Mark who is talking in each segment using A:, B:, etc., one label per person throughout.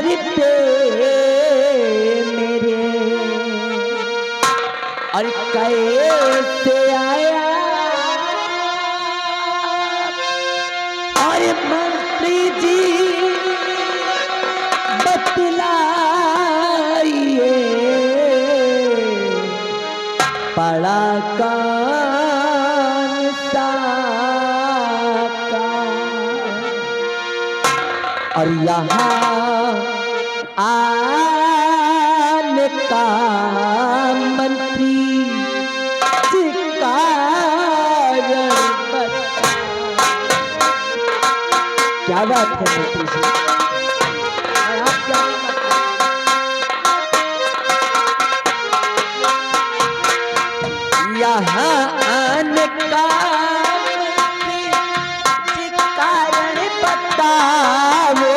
A: पे मेरे और कैसे आया और मंत्री जी बतलाइए पड़ा कौन सा और यहाँ आने का मंत्री जी कारण बता। क्या बात है मंत्री जी, आप क्या यहाँ आने का मंत्री जी कारण बताओ,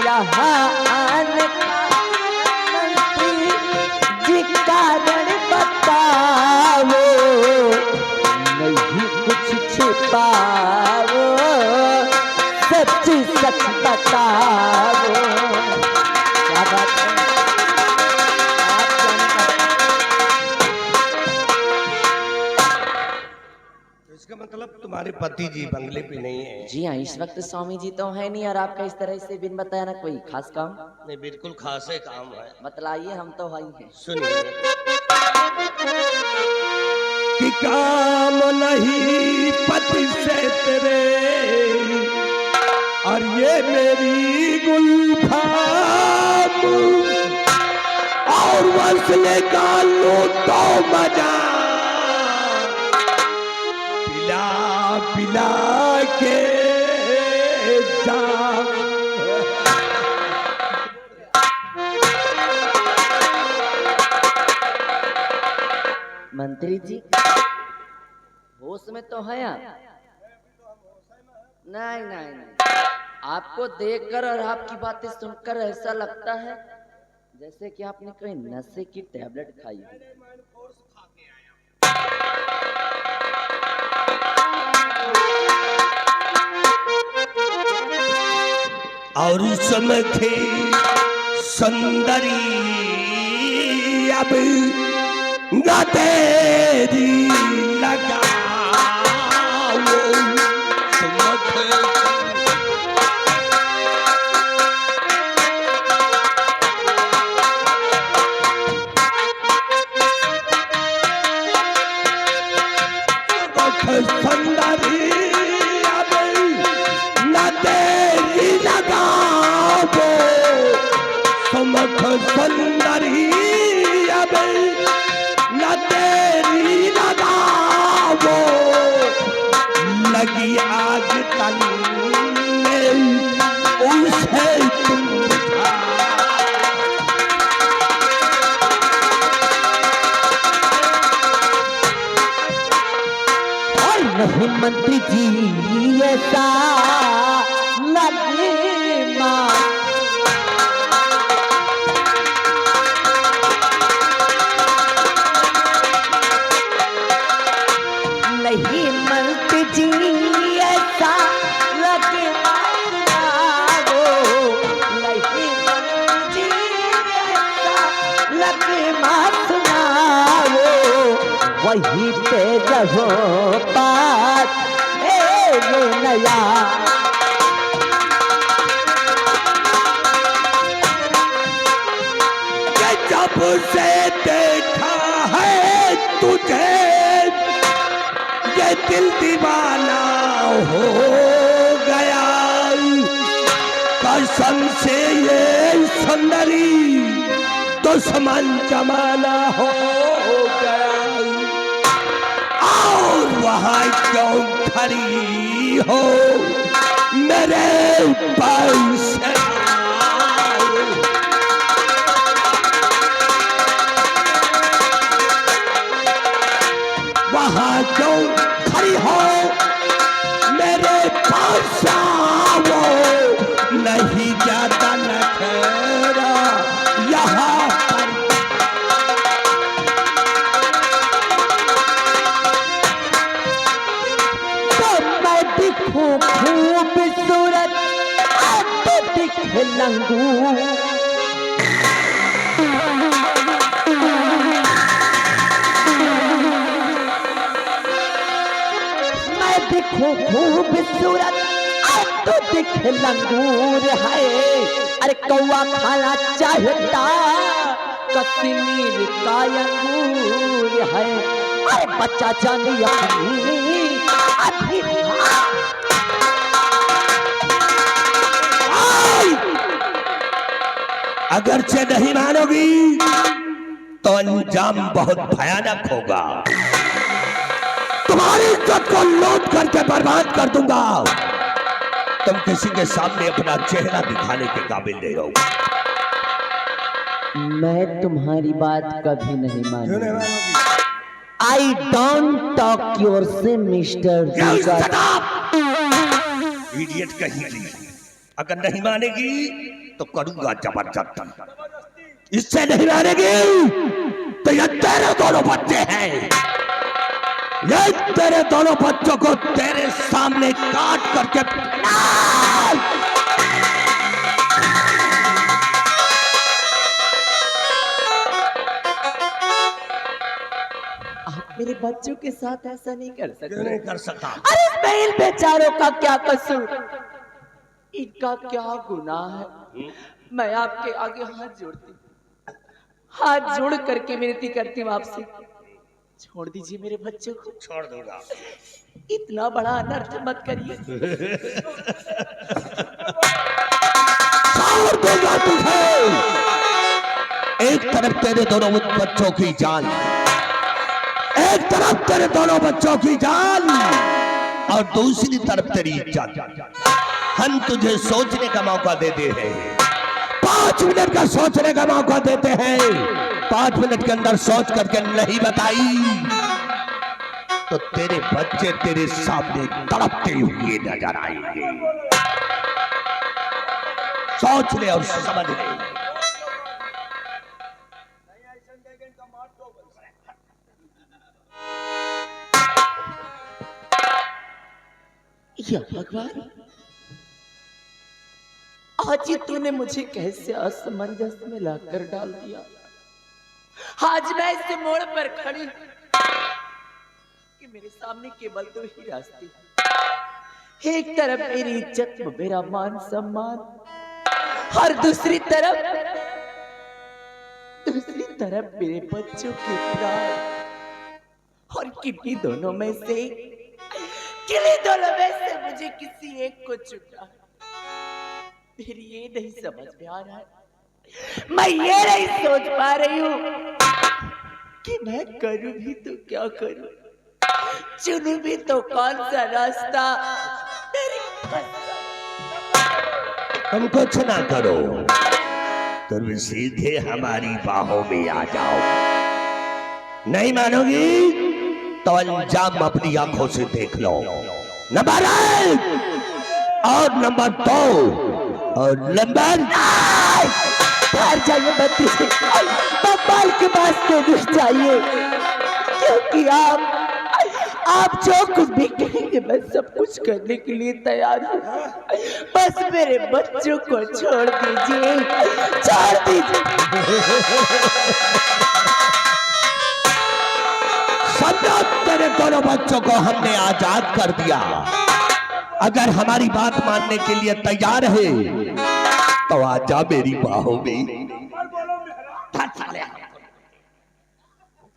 A: यहाँ आने का मंत्री जी कारण बताओ, नहीं कुछ छिपाओ, सच सच बताओ। क्या बात है,
B: इसका मतलब तुम्हारे पति जी बंगले पे नहीं है?
A: जी हाँ, इस वक्त स्वामी जी तो है नहीं और आपका इस तरह से बिन बताया ना कोई खास काम?
B: नहीं, बिल्कुल खासे काम है।
A: बतलाइए, हम तो भाई हैं।
B: सुनिए कि काम नहीं पति से तेरे और ये मेरी गुलफाम और वसले का लो तो मजा पिला पिला के जा।
A: मंत्री जी होश में तो है आप? नहीं नहीं नहीं, आपको देखकर और आपकी बातें सुनकर ऐसा लगता है जैसे कि आपने कोई नशे की टैबलेट खाई हो।
B: और उसमें थी सुंदरी अब न तेरी लगा सुंदरी अब न तेरी लगा सुमुख सुंदरी अब न तेरी लगावो लगी आज तन में उसे तुम
A: और नहीं मंत्री जी ऐसा लगे माँ नहीं मंत्री जी ऐसा लगे मारो, नहीं मंत्री जी ऐसा लगे मारो, वहीं पे रहो बात मेरे नया।
B: जब से देखा है तुझे ये दिल दीवाना हो गया कसम से ये सुंदरी दुश्मन जमाना हो गया और वहाँ क्यों खड़ी हो मेरे पास वहाँ क्यों खड़ी हो मेरे पास आओ नहीं जाता नखरा यहाँ पर
A: तो मैं दिखूं खूबसूरत आप दिख अंगूर। मैं दिखूं खूबसूरत तो दिखे लंगूर है। अरे कौवा खाना चाहता कश्मीर का अंगूर है। अरे बच्चा जानी अपनी अभी
B: अगरचे नहीं मानोगी तो अंजाम बहुत भयानक होगा। तुम्हारी इज्जत को लूट करके बर्बाद कर दूंगा। तुम किसी के सामने अपना चेहरा दिखाने के काबिल नहीं हो।
A: मैं तुम्हारी बात कभी नहीं मानूंगा। आई डोंट टॉक योर से मिस्टर।
B: इडियट कहीं की। अगर नहीं मानेगी तो करूंगा जबरदस्ती। इससे नहीं मानेगी तो ये तेरे दोनों बच्चे हैं। ये तेरे दोनों बच्चों को तेरे सामने काट करके
A: आप मेरे बच्चों के साथ ऐसा नहीं कर सकते।
B: क्यों नहीं कर सकता?
A: अरे इसमें बेचारों का क्या कसूर, इनका क्या गुनाह है। मैं आपके आगे हाथ जोड़ती, हाथ जोड़ करके विनती करती हूँ आपसे, छोड़ दीजिए मेरे बच्चों को।
B: छोड़ दूंगा।
A: इतना बड़ा अनर्थ मत करिए।
B: छोड़ दूंगा तुझे। एक तरफ तेरे दोनों बच्चों की जान, एक तरफ तेरे दोनों बच्चों की जान और दूसरी तरफ तेरी इज्जत। हम तुझे सोचने का मौका देते हैं। 5 मिनट का सोचने का मौका देते हैं। 5 मिनट के अंदर सोच करके नहीं बताई तो तेरे बच्चे तेरे सामने तड़पते हुए नजर आएंगे। सोच ले और समझ ले।
A: या भगवान, आज ही तूने मुझे कैसे असमंजस में लाकर डाल दिया। आज मैं इस मोड़ पर खड़ी कि मेरे सामने केवल 2 ही रास्ते हैं। एक तरफ मेरी इज्जत, मेरा मान सम्मान, और दूसरी तरफ मेरे बच्चों के प्राण। और किन्हीं दोनों में से मुझे किसी एक को चुना। मेरी ये नहीं समझ में आ रहा है, मैं ये नहीं सोच पा रही हूँ कि मैं करूँ भी तो क्या करूँ, चुनूं भी तो कौन सा रास्ता।
B: तुम कुछ ना करो, तुम सीधे हमारी बाहों में आ जाओ। नहीं मानोगी तो अंजाम अपनी आंखों से देख लो। नंबर 1 और नंबर 2 और नंबर
A: जाइए बत्ती से बब्बाल के वास्ते रुक जाइए, क्योंकि आप जो कुछ भी कहेंगे मैं सब कुछ करने के लिए तैयार हूँ। बस मेरे बच्चों को छोड़ दीजिए, छोड़ दीजिए।
B: समझो, तेरे दोनों बच्चों को हमने आजाद कर दिया। अगर हमारी बात मानने के लिए तैयार है तो आजा मेरी बाहों में,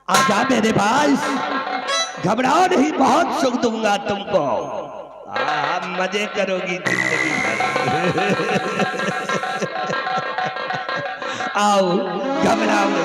B: आजा मेरे पास। घबराओ नहीं, बहुत सुख दूंगा तुमको। मजे करोगी जिंदगी भर। आओ, घबराओ नहीं।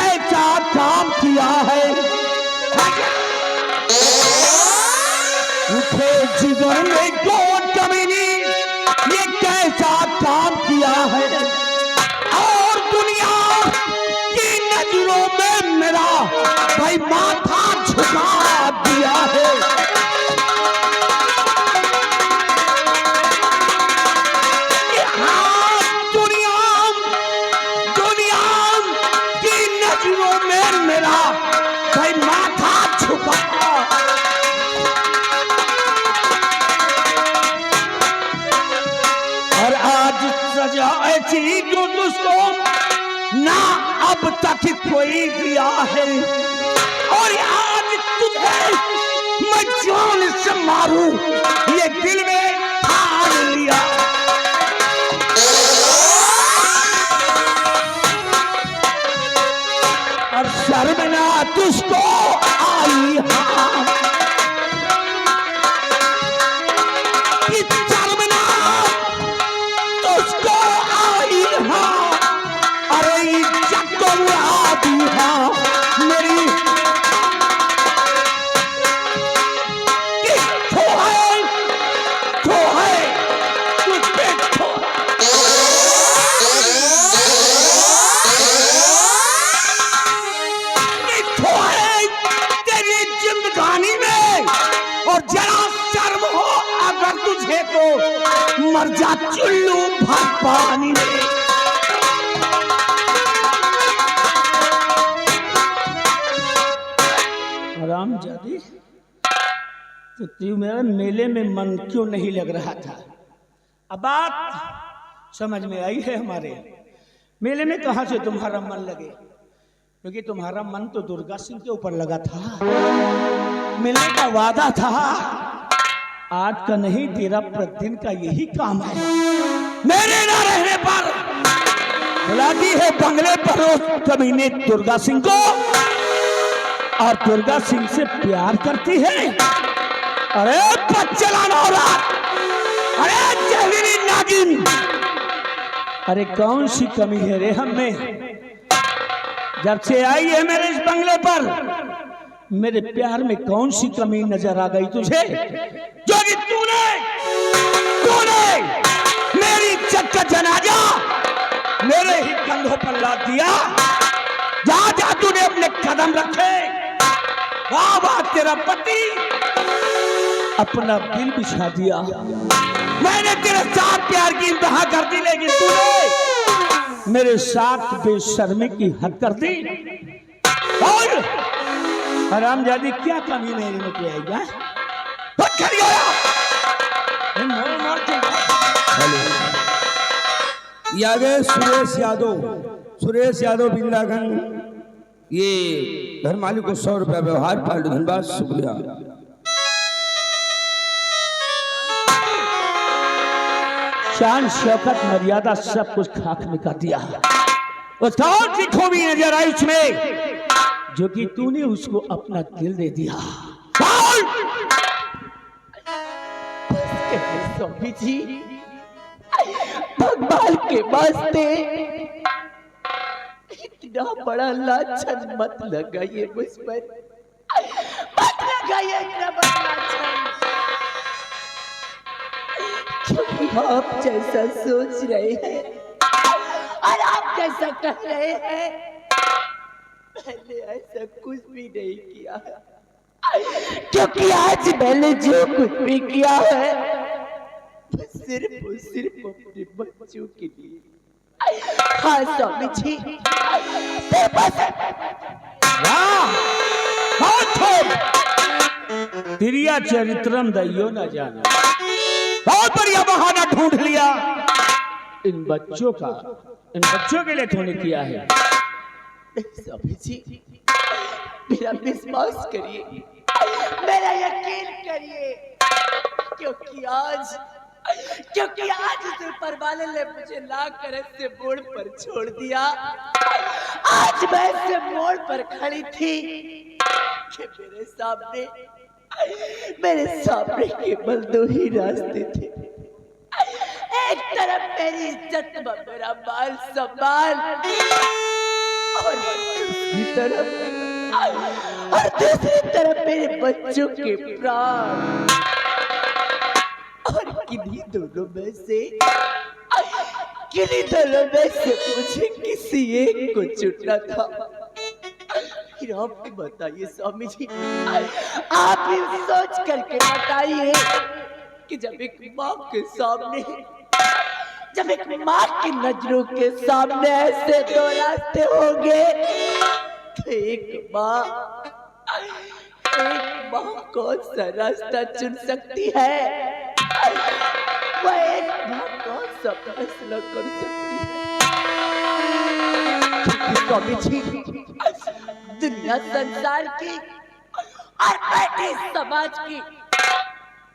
B: कैसा काम किया है, उठे जिगर में गोद कमीनी, ये कैसा काम किया है, और दुनिया की नजरों में मेरा भाई माथा झुका दिया है। मेरा भाई माथा झुका, और आज सजा ऐसी जो उसको ना अब तक कोई दिया है, और आज तुझे मैं जान से मारूं ये दिल में ठान लिया। और शर्मना तुझको आई हाँ, कि शर्मना तुझको आई हाँ, अरे इज्जत को उड़ा दी हाँ मेरी, कि खो है तुझ पे खो, तेरी जिंदगानी में, और जरा शर्म हो अगर तुझे तो मर जा चुल्लू भर पानी में।
C: हरामजादी, तो तू मेरा मेले में मन क्यों नहीं लग रहा था? अब बात समझ में आई है हमारे। मेले में कहां से तुम्हारा मन लगे, क्योंकि तुम्हारा मन तो दुर्गा सिंह के ऊपर लगा था, मिलने का वादा था। आज का नहीं, तेरा प्रतिदिन का यही काम है।
B: मेरे ना रहने पर बुलाती है बंगले पर उस कमीने दुर्गा सिंह को,
C: और दुर्गा सिंह से प्यार करती है।
B: अरे बच्चलाना हो रहा, अरे जहरीली नागिन,
C: अरे कौन सी कमी है रे हम में? जब से आई है मेरे इस बंगले पर, मेरे प्यार में कौन सी कमी नजर आ गई तुझे,
B: जो कि तूने मेरी इज्जत का जनाजा मेरे ही कंधों पर लाद दिया। जहां जहां तूने अपने कदम रखे, वाह वाह तेरा पति
C: अपना दिल बिछा दिया।
B: मैंने तेरे साथ प्यार की इंतहा कर दी, लेकिन तूने
C: मेरे साथ बेशर्मी की हद कर दी।
B: और
C: हरामजादी, क्या कमी मेरे में आएगा?
D: ये आ गए सुरेश यादव बिंदागंज, ये घर मालिक को 100 रुपया व्यवहार पाल्टू, धन्यवाद, शुक्रिया।
C: शान शौकत मर्यादा सब कुछ खाक में कर दिया।
B: वो कौन सी खूबी नजर आई उसमें,
C: जो कि तूने उसको अपना दिल दे दिया।
A: स्वामी जी, भगवान के वास्ते इतना बड़ा लाछन मत लगाइए मुझ पर, मत लगाइए इतना बड़ा लाछन, क्योंकि आप जैसा सोच रहे हैं और आप जैसा कह रहे हैं, मैंने ऐसा कुछ भी नहीं किया है। क्योंकि आज मैंने जो कुछ भी किया है सिर्फ और सिर्फ अपने बच्चों के लिए। हाँ स्वामी जी,
C: तिरिया चरित्रम दैयो न जाने,
B: बहुत बढ़िया बहाना ढूंढ लिया।
C: इन बच्चों के लिए तूने किया है।
A: स्वामी जी, मेरा विश्वास करिए, मेरा यकीन करिए, क्योंकि आज उस ऊपर वाले ने मुझे ला कर ऐसे मोड़ पर छोड़ दिया। आज मैं ऐसे मोड़ पर खड़ी थी कि मेरे सामने केवल 2 ही रास्ते थे। एक तरफ मेरी इज्जत व मेरा माल सम्मान, और दूसरी तरफ मेरे बच्चों के प्राण। और किन्हीं दोनों में से मुझे किसी एक को चुनना था। फिर आप ही बताइए स्वामी जी, आप ही सोच करके बताइए कि जब एक माँ के सामने, जब एक माँ की नजरों के सामने ऐसे दो रास्ते होंगे, तो एक माँ कौन सा रास्ता चुन सकती है? वह एक माँ कौन सा फैसला कर सकती है? स्वामी जी, दुनिया संसार की और बैठी समाज की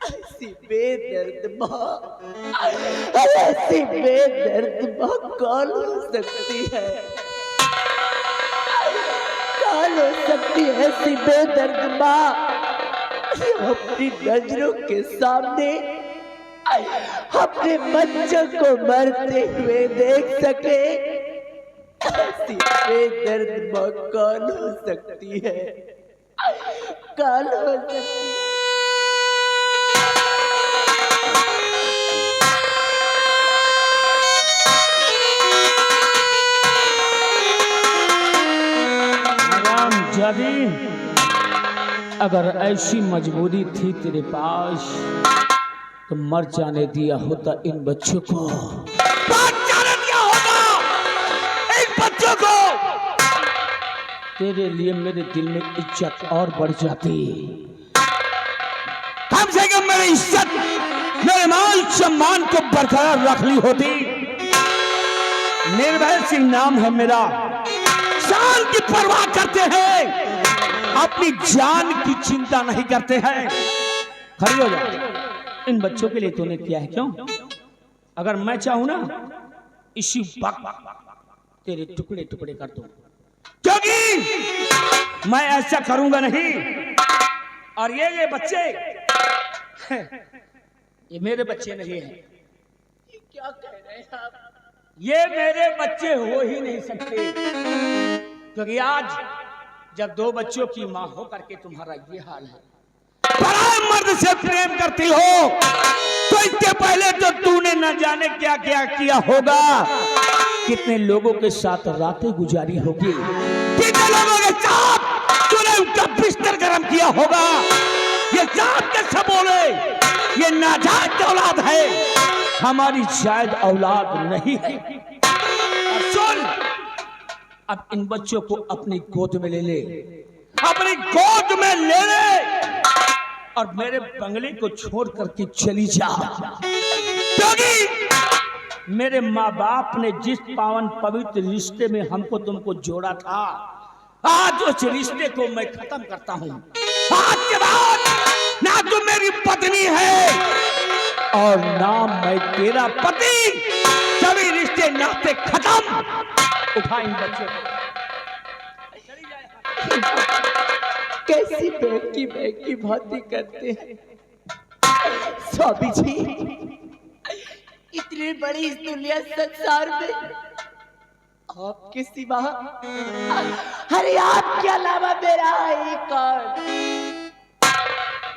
A: ऐसी बेदर्द माँ, ऐसी बेदर्द माँ कौन हो सकती है? कौन हो सकती है ऐसी बेदर्द माँ अपनी नजरों के सामने अपने बच्चों को मरते हुए देख सके? ऐसी बेदर्द माँ कौन हो सकती है? कौन हो सकती है?
C: जादी, अगर ऐसी मजबूरी थी तेरे पास तो मर जाने दिया होता इन बच्चों को।
B: मर जाने दिया होता इन बच्चों को।
C: तेरे लिए मेरे दिल में इज्जत और बढ़ जाती।
B: कम से कम मेरी इज्जत, मेरे मान सम्मान को बरकरार रख ली होती।
C: निर्भय सिंह नाम है मेरा।
B: जान की परवाह करते हैं, अपनी जान की चिंता नहीं करते हैं।
C: खड़ी हो जा। इन बच्चों के लिए तूने किया है क्यों? अगर मैं चाहूं ना, इसी वक्त तेरे टुकड़े टुकड़े कर दूं,
B: क्योंकि मैं ऐसा करूंगा नहीं।
C: और ये बच्चे ये मेरे बच्चे नहीं हैं।
A: ये क्या कह रहे हैं आप?
C: ये मेरे बच्चे हो ही नहीं सकते, क्योंकि आज जब दो बच्चों की मां हो करके तुम्हारा ये हाल है।
B: पराए मर्द से प्रेम करती हो तो इसके पहले तो तूने न जाने क्या क्या किया होगा।
C: कितने लोगों के साथ रातें गुजारी होगी,
B: कितने लोगों के साथ तूने उनका बिस्तर गर्म किया होगा। ये जात के सब बोले ये नाजायज औलाद है,
C: हमारी शायद औलाद नहीं है। और सुन, अब इन बच्चों को अपनी गोद में ले ले,
B: अपनी गोद में ले ले
C: और मेरे बंगले को छोड़ करके चली जा।
B: क्योंकि
C: मेरे माँ बाप ने जिस पावन पवित्र रिश्ते में हमको तुमको जोड़ा था, आज उस रिश्ते को मैं खत्म करता हूँ।
B: आज के बाद ना तुम मेरी पत्नी है
C: और ना मैं तेरा
B: पति। सभी रिश्ते नाते खत्म।
C: उठा इन बच्चों को।
A: कैसी बहकी बातें करते हैं स्वामी जी। इतनी बड़ी इस दुनिया संसार में आपके सिवा, अरे आपके अलावा मेरा है कौन?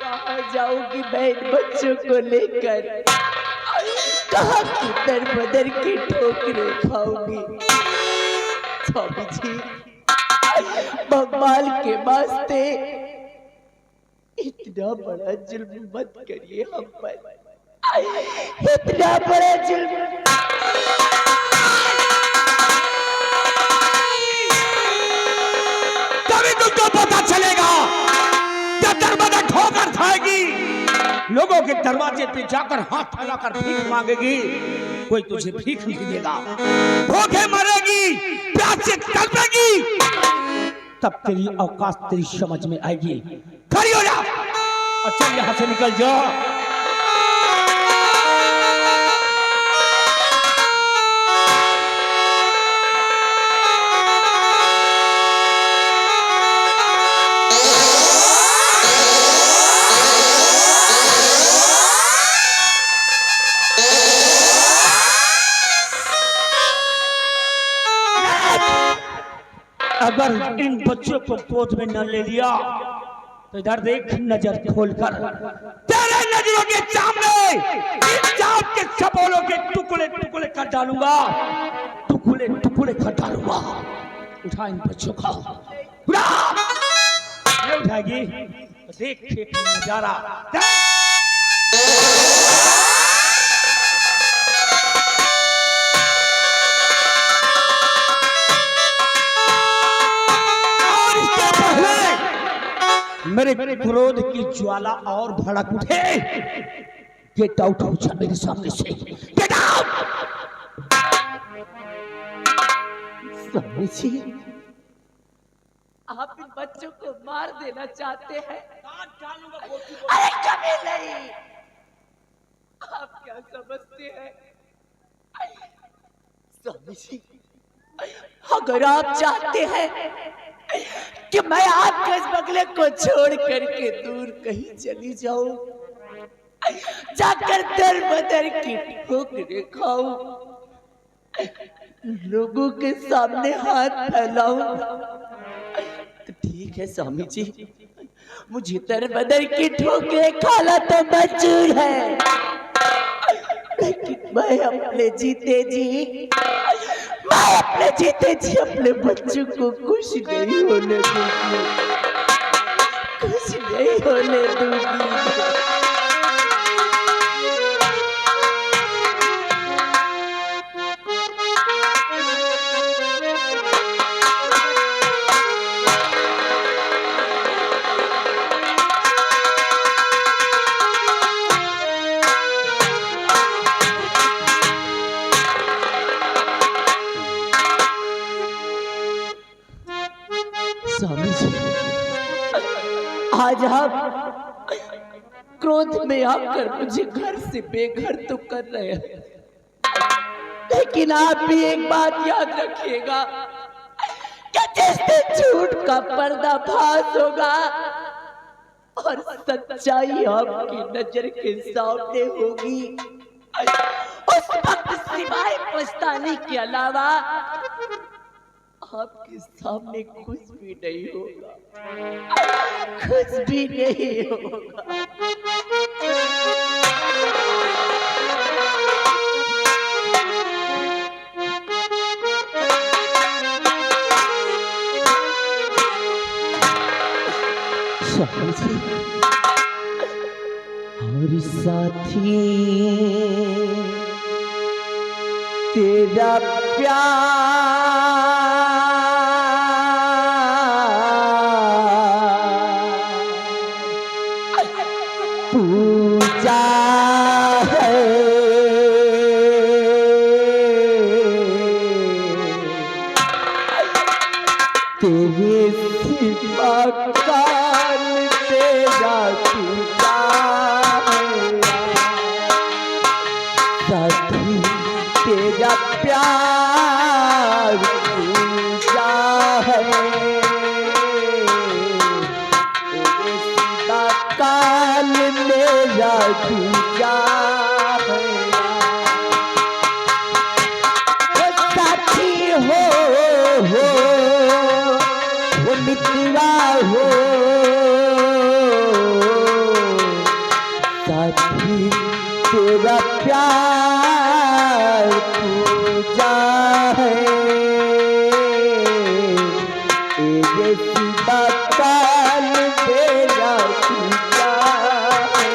A: कहाँ जाऊंगी मैं इन बच्चों को लेकर? कहाँ की दर बदर की ठोकरें खाऊंगी? स्वामी जी, भगवान के वास्ते इतना बड़ा जुल्म मत करिए हम पर। इतना बड़ा जुल्म।
B: तभी तुमको पता चलेगा जब दरवाजा ठोकर खाएगी,
C: लोगों के दरवाजे पे जाकर हाथ फैलाकर भीख मांगेगी, कोई तुझे भीख नहीं देगा।
B: भूखे मरेगी, प्यास से तड़पेगी,
C: तब तेरी औकात तेरी समझ में आएगी।
B: खड़ी हो जा।
C: अच्छा यहाँ से निकल जा। अगर इन बच्चों को गोद में न ले लिया तो इधर देख, नजर खोलकर तेरे नजरों के सामने इन जात के सबोलों के टुकड़े टुकड़े कर डालूंगा, टुकड़े टुकड़े कर डालूंगा। उठा इन बच्चों का, उठा। नहीं उठाएगी तो देख एक नजारा। मेरे क्रोध की ज्वाला और भड़क उठे, गेट आउट हो जा मेरे सामने से, गेट आउट।
A: स्वामी जी, आप इन बच्चों को मार देना चाहते हैं? अरे कभी नहीं। आप क्या समझते हैं स्वामी जी, अगर आप चाहते हैं कि मैं आपके इस बंगले को छोड़ करके दूर कहीं चली जाऊं, जाकर दर बदर की ठोकरें खाऊं, लोगों के सामने हाथ फैलाऊं, तो ठीक है स्वामी जी, मुझे दर बदर की ठोकरें खाना तो मंजूर है, लेकिन मैं अपने जीते जी अपने बच्चों को खुश नहीं होने दूंगी, खुश नहीं होने दूंगी। स्वामी जी, आज आप क्रोध में आकर मुझे घर से बेघर तो कर रहे हैं, लेकिन आप भी एक बात याद रखिएगा कि जिस दिन झूठ का पर्दाफाश होगा और सच्चाई आपकी नजर के सामने होगी, उस वक्त सिवाय पछताने के अलावा आपके सामने कुछ भी नहीं होगा, कुछ भी नहीं होगा। और साथी तेरा प्यार पूजा है, तेरे सिवा काल तेरा पूजा है, साथी तेरा प्यार पूजा है, तेरे सिवा काल मेरा पूजा है। साथी हो वो मित्रवा हो, साथी तेरा प्यार पूजा है, तेरे सिवा काल तेरा पूजा है।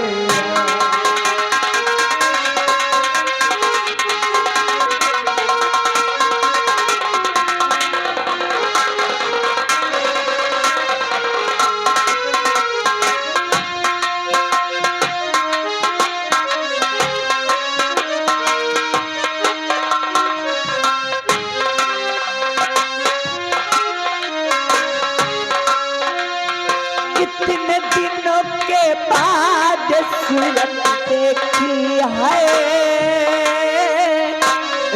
A: कितने दिनों के बाद सूरत देखी है,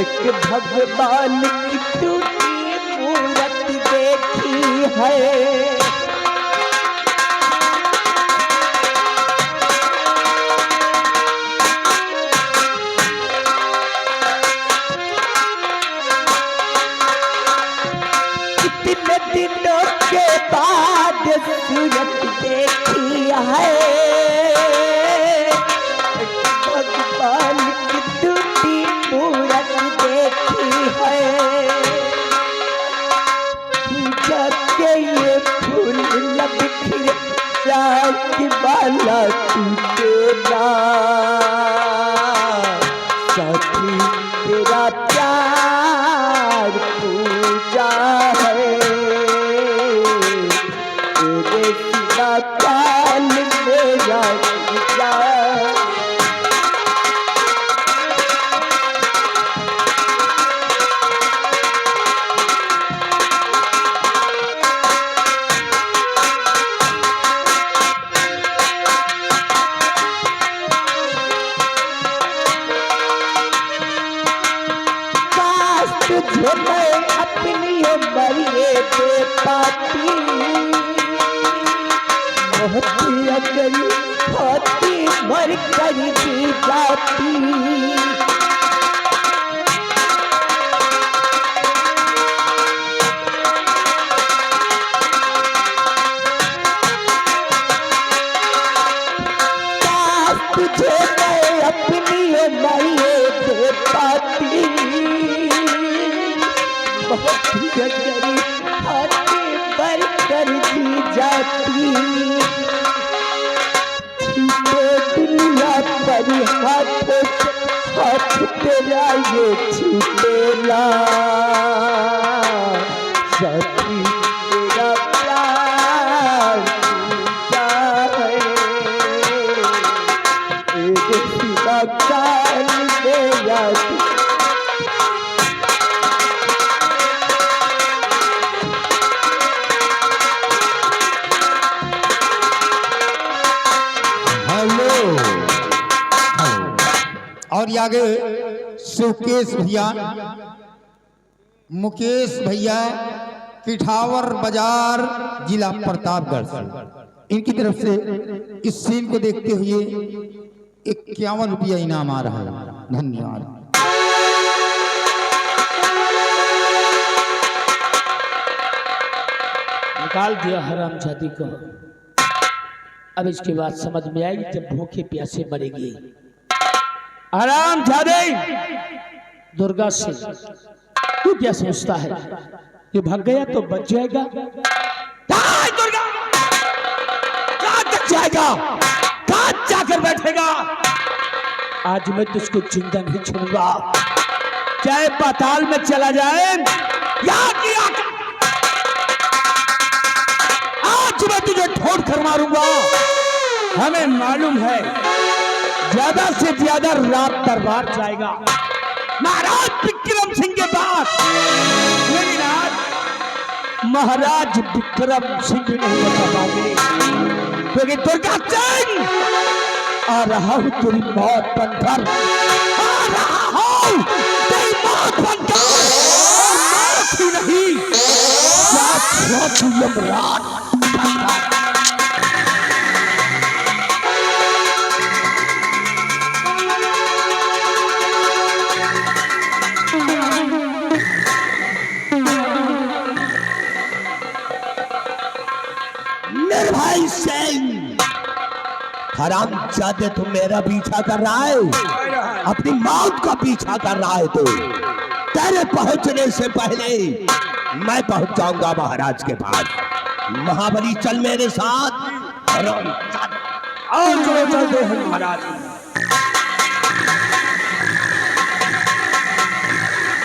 A: एक भगवान की टूटी मूरत देखी है, कितने दिन बाद सूरत देखी है, भगवान की टूटी मूरत देखी है, जाके ये फूल न बिखरे रात वाला टूटेगा, साथी तेरा प्यार पूजा है, तेरे सिवा काल मेरा पूजा। तुझे मैं अपनी उम्र दे पाती, होती अगर होती मर कर दी जाती, तुझे मैं अपनी उम्र दे पाती, बहुत गरी हाथी पर कर दी जाती, छूटे दुनिया पर हाथों से हाथ तेरा ये छूटेला, साथी तेरा प्यार पूजा है, तेरे सिवा काल मेरा
E: और ये आगे सुकेश भैया, मुकेश भैया, पिठावर बाजार, जिला प्रतापगढ़ से, इनकी तरफ से इस सीन को देखते हुए 51 रुपया इनाम आ रहा है। धन्यवाद।
C: निकाल दिया हरामजादी को। अब इसके बाद समझ में आएगी जब भूखे प्यासे मरेगी। हरामजादी दुर्गा से तू क्या सोचता है? ये भाग गया तो बच जाएगा। दुर्गा कहां तक जाएगा? कहां जाकर बैठेगा? आज मैं तुझको जिंदा नहीं छोड़ूंगा, चाहे पाताल में चला जाए या किया। आज मैं तुझे ठोड़ कर मारूंगा। हमें मालूम है ज्यादा से ज्यादा रात दरबार जाएगा महाराज विक्रम सिंह के पास, लेकिन आज महाराज विक्रम सिंह नहीं बता पाएंगे, क्योंकि दुर्गा सिंह आ रहा हूं तेरी मौत बनकर, आ रहा हूं तेरी मौत बनकर। मौत ही नहीं, यमराज।
B: निर्भय सिंह, हरामजादे, तू मेरा पीछा कर रहा है, अपनी मौत का पीछा कर रहा है। तो तेरे पहुंचने से पहले मैं पहुंच जाऊंगा महाराज के पास। महाबली चल मेरे साथ।
C: और चलो चलते हैं महाराज।